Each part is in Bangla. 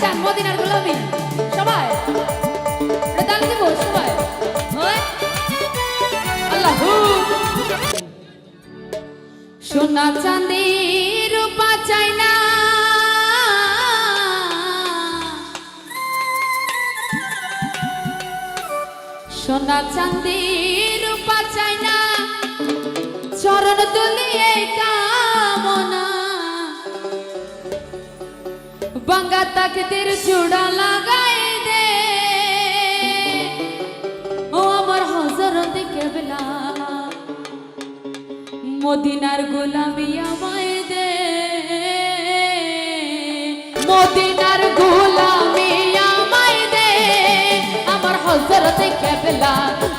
চান মদিনার গোলামি সবাই তাল দিব সবাই আল্লাহু সোনা চাঁদি রূপা চাই না সোনা চাঁদি রূপা চাই না চরণ তুলিয়ে কামনা বাঙ্গা তাকদের জোড়া লাগাই দে ও আমার হযরত কেবলা মদিনার গোলামি আমায় দে মদিনার গোলামি আমায় দে আমার হযরত কেবলা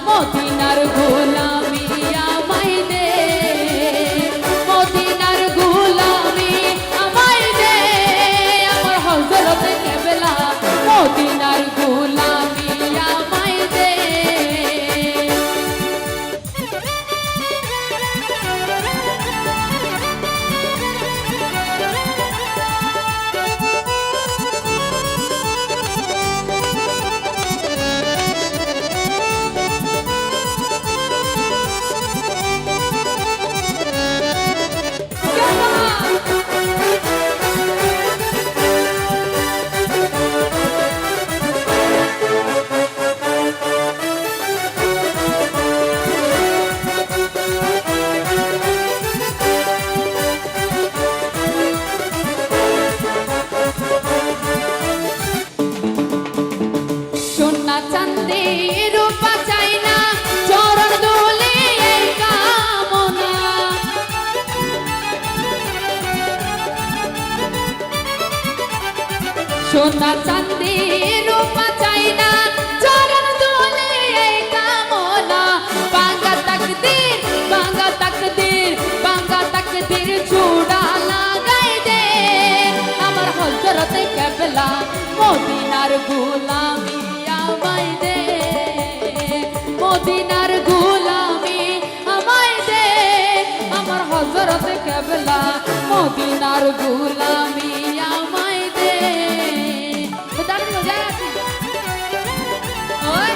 মদিনার গোলামি আমায় দে মদিনার গোলামি আমায় দে আমার হযরত কেবলা মদিনার গোলামি আমায় দে চাঁদে রূপা চাই না চরণ দোলে কামনা সোনা চাঁদে রূপা চাই না চরণ দোলে কামনা বাঙ্গা তাকদীর জোড়া লাগাই দে আমার হযরত কেবলা মদিনার গোলামি আমায় দে মদিনার গোলামি আমায় দে আমার হযরত কেবলা মদিনার গোলামি আমায় দে দাঁড়িয়ে মজায় আছি ওই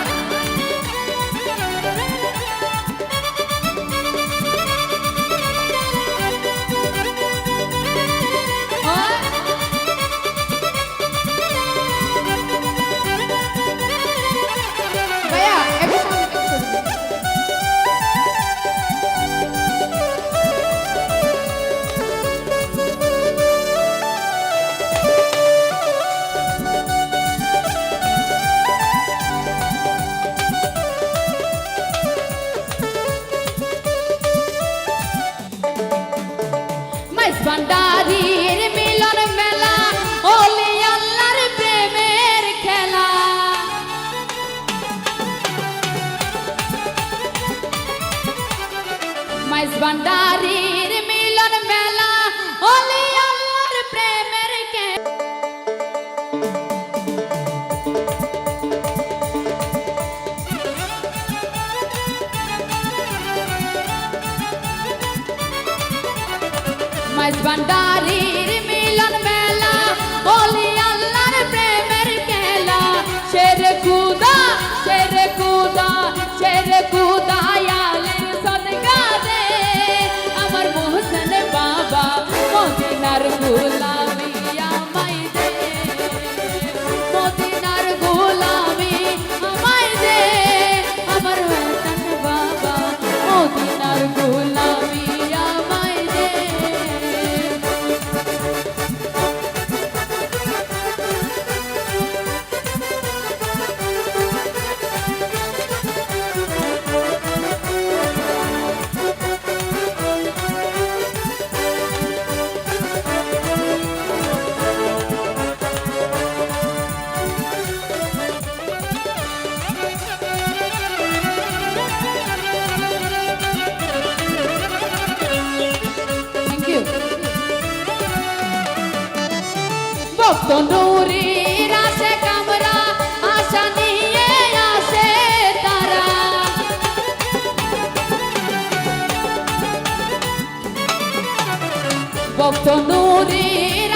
ভান্ডারীর মিলন মেলা ওলি আল্লাহর প্রেমের খেলা মাইজ ভান্ডারীর মিলন মেলা ওলি আল্লাহর প্রেমের খেলা মাইজ ভান্ডারীর মিলন মেলা ওলি আল্লাহর প্রেমের খেলা শেরে খুদা আলের সদকা দে আমার মোহসেন বাবা মদিনার গোলামি আমায় দে মদিনার গোলামি আমায় দে আমার মোহসেন বাবা মদিনার গোলামি আমায় দে ভক্ত নূরের আসে কামরা আশা নিয়ে আসে তারা ভক্ত নূরের